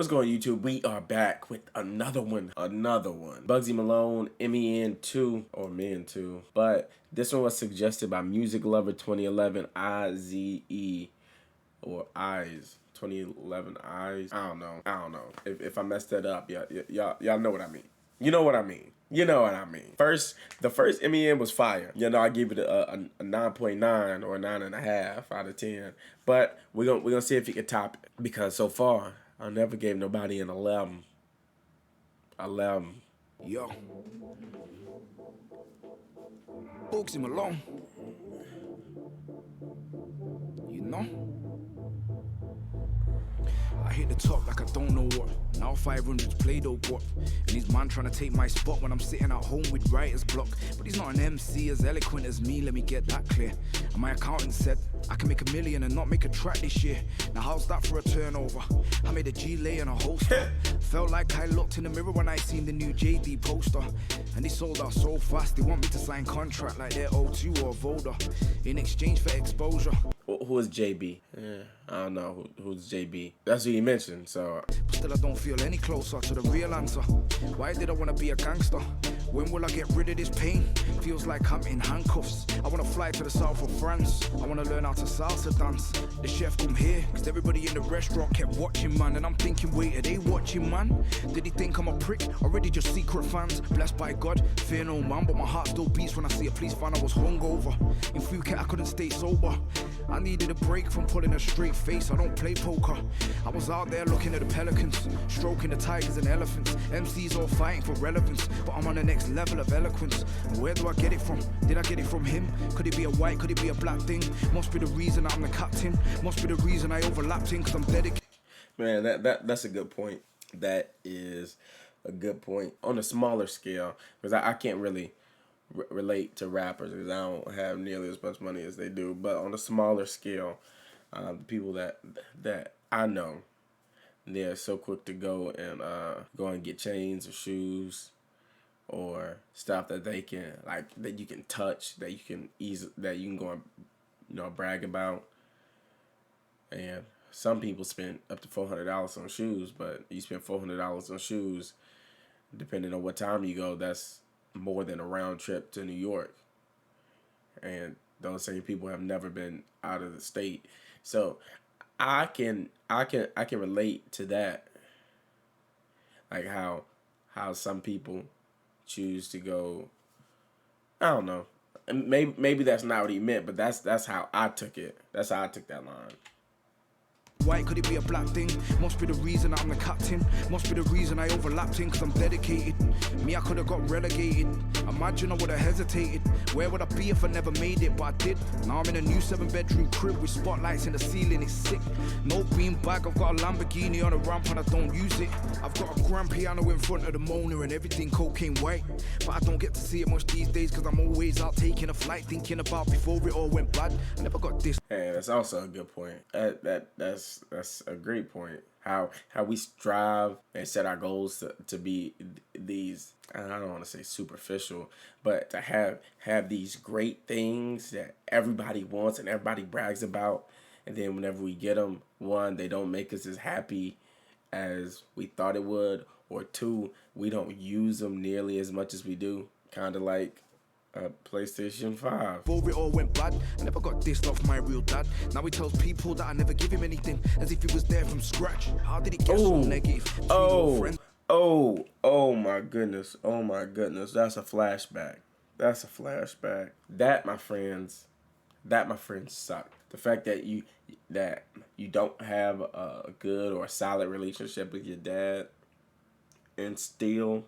What's going on, YouTube? We are back with another one. Bugzy MEN, m.e.n 2 or m.e.n 2. But this one was suggested by Music Lover 2011 IZE or Eyes 2011 Eyes. I don't know. If I messed that up, y'all know what I mean. You know what I mean. The first m.e.n was fire. I gave it a 9.9 or a 9.5 out of 10. But we're gonna see if he can top it, because so far I never gave nobody an 11. Yo. Bugzy MEN. You know? I hit the top like I don't know what. Now 500's Play-Doh guap. And he's man trying to take my spot when I'm sitting at home with writer's block. But he's not an MC as eloquent as me, let me get that clear. And my accountant said I can make $1 million and not make a track this year. Now how's that for a turnover? I made a G-lay and a holster. Felt like I looked in the mirror when I seen the new JD poster. And they sold out so fast, they want me to sign contract like they're O2 or Voda in exchange for exposure. Who is JB? I don't know who's JB. That's who he mentioned, so. Still I don't feel any closer to the real answer. Why did I want to be a gangster? When will I get rid of this pain? Feels like I'm in handcuffs. I want to fly to the south of France. I want to learn how to salsa dance. The chef come here, cause everybody in the restaurant kept watching, man. And I'm thinking, wait, are they watching, man? Did he think I'm a prick? Already just secret fans. Blessed by God, fear no man. But my heart still beats when I see a police fan. I was hungover. In Phuket, I couldn't stay sober. I needed a break from pulling a straight face. I don't play poker. I was out there looking at the pelicans, stroking the tigers and elephants. MCs all fighting for relevance, but I'm on the next level of eloquence. Where do I get it from? Did I get it from him? Could it be a white? Could it be a black thing? Must be the reason I'm the captain. Must be the reason I overlapped him, cause I'm dedicated. Man, that's a good point. That is a good point. On a smaller scale, because I can't really relate to rappers because I don't have nearly as much money as they do. But on a smaller scale, the people that I know, they're so quick to go and get chains or shoes or stuff that they can, like, that you can touch, that you can go and brag about. And some people spend up to $400 on shoes, but you spend $400 on shoes, depending on what time you go, that's more than a round trip to New York. And those same people have never been out of the state. So I can relate to that. Like how some people choose to go, I don't know. And maybe that's not what he meant, but that's how I took it. That's how I took that line. Why could it be a black thing? Must be the reason I'm the captain. Must be the reason I overlapped him, cause I'm dedicated. Me, I could have got relegated. Imagine I would have hesitated. Where would I be if I never made it? But I did. Now I'm in a new 7-bedroom crib with spotlights in the ceiling. It's sick. No bean bag. I've got a Lamborghini on a ramp and I don't use it. I've got a grand piano in front of the Mona and everything cocaine white. But I don't get to see it much these days, cause I'm always out taking a flight, thinking about before it all went bad. I never got this. Hey, that's also a good point. That's a great point. How we strive and set our goals to be these, I don't want to say superficial, but to have these great things that everybody wants and everybody brags about, and then whenever we get them, one, they don't make us as happy as we thought it would, or two, we don't use them nearly as much as we do. Kind of like PlayStation 5. Before it all went bad, I never got dissed off my real dad. Now he tells people that I never give him anything, as if he was there from scratch. How did it get so negative? Oh my goodness. That's a flashback. That, my friends, suck. The fact that you don't have a good or a solid relationship with your dad, and still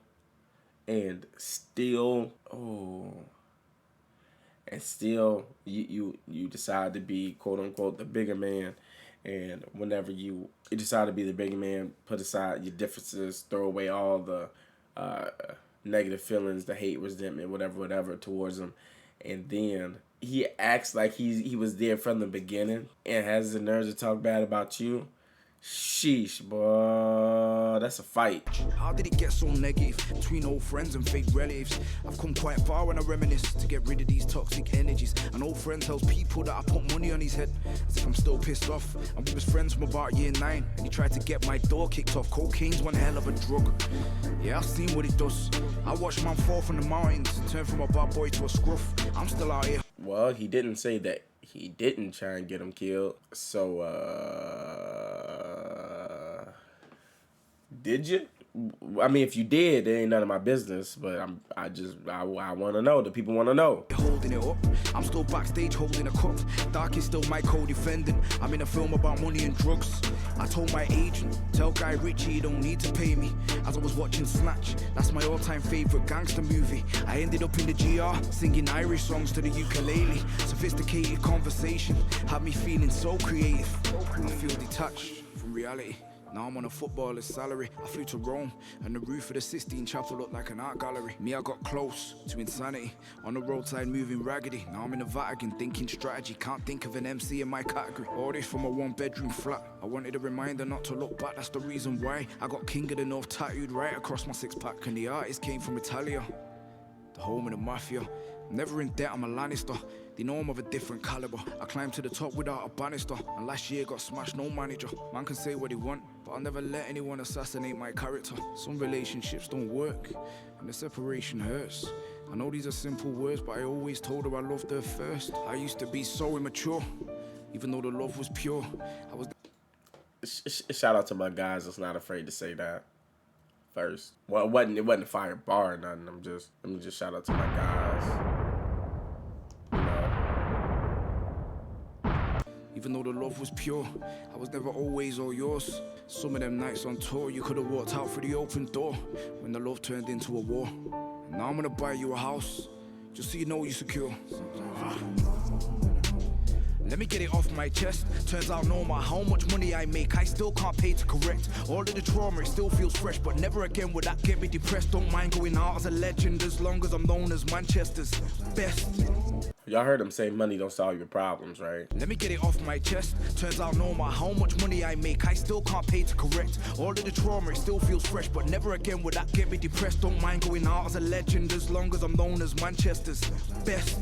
you decide to be, quote unquote, the bigger man. And whenever you decide to be the bigger man, put aside your differences, throw away all the negative feelings, the hate, resentment, whatever towards him, and then he acts like he was there from the beginning and has the nerves to talk bad about you. Sheesh, boy. That's a fight. How did it get so negative between old friends and fake relatives? I've come quite far when I reminisce to get rid of these toxic energies. An old friend tells people that I put money on his head as if I'm still pissed off. And we was friends from about year 9 and he tried to get my door kicked off. Cocaine's one hell of a drug. Yeah, I've seen what it does. I watched man fall from the mountains, turn from a bad boy to a scruff. I'm still out here. Well, he didn't say that he didn't try and get him killed. So, did you? I mean, if you did, it ain't none of my business. But I want to know. The people want to know. Holding it up, I'm still backstage holding a cup. Dark is still my co-defendant. I'm in a film about money and drugs. I told my agent, tell Guy Ritchie you don't need to pay me. As I was watching Snatch, that's my all-time favorite gangster movie. I ended up in the GR, singing Irish songs to the ukulele. Sophisticated conversation had me feeling so creative. I feel detached from reality. Now I'm on a footballer's salary. I flew to Rome, and the roof of the Sistine Chapel looked like an art gallery. Me, I got close to insanity. On the roadside moving raggedy. Now I'm in the Vatican thinking strategy. Can't think of an MC in my category. All this from a 1-bedroom flat. I wanted a reminder not to look back. That's the reason why I got King of the North tattooed right across my 6-pack. And the artist came from Italia, the home of the mafia. Never in debt, I'm a Lannister. They know I'm of a different caliber. I climbed to the top without a banister. And last year got smashed, no manager. Man can say what he want, but I'll never let anyone assassinate my character. Some relationships don't work, and the separation hurts. I know these are simple words, but I always told her I loved her first. I used to be so immature, even though the love was pure. I was... Shout out to my guys that's not afraid to say that first. Well, it wasn't a fire bar or nothing. Let me just shout out to my guys. Even though the love was pure, I was never always all yours. Some of them nights on tour, you could have walked out through the open door when the love turned into a war. And now I'm gonna buy you a house, just so you know you're secure. Let me get it off my chest. Turns out no matter how much money I make, I still can't pay to correct all of the trauma. It still feels fresh, but never again would that get me depressed. Don't mind going out as a legend as long as I'm known as Manchester's best. Y'all heard him say money don't solve your problems, right? Let me get it off my chest. Turns out no matter how much money I make, I still can't pay to correct all of the trauma. It still feels fresh, but never again would that get me depressed. Don't mind going out as a legend as long as I'm known as Manchester's best.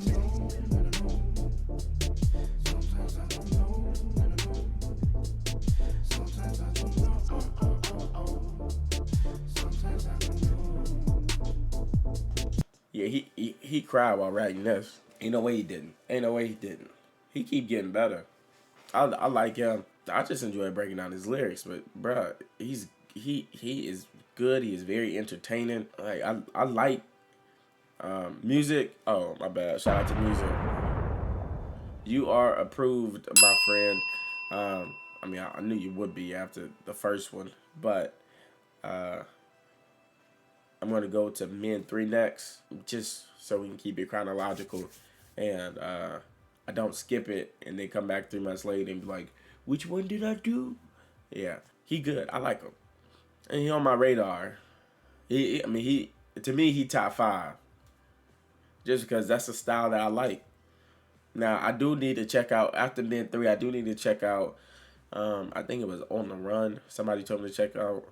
Yeah, he cried while writing this. Ain't no way he didn't. Ain't no way he didn't. He keep getting better. I like him. I just enjoy breaking down his lyrics, but bruh, he is good. He is very entertaining. Like I like music. Oh my bad. Shout out to music. You are approved, my friend. I mean, I knew you would be after the first one, but I'm gonna go to Men 3 next, just so we can keep it chronological, and I don't skip it and then come back 3 months later and be like, which one did I do? Yeah, he good. I like him, and he on my radar. To me, he top 5, just because that's the style that I like. Now, I do need to check out, after Men 3, I do need to check out, I think it was On the Run. Somebody told me to check out.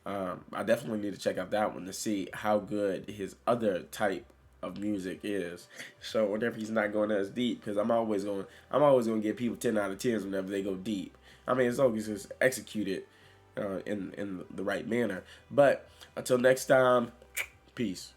I definitely need to check out that one to see how good his other type of music is. So whenever he's not going as deep, because I'm always going to give people 10 out of 10s whenever they go deep. I mean, as long as it's executed in the right manner. But until next time, peace.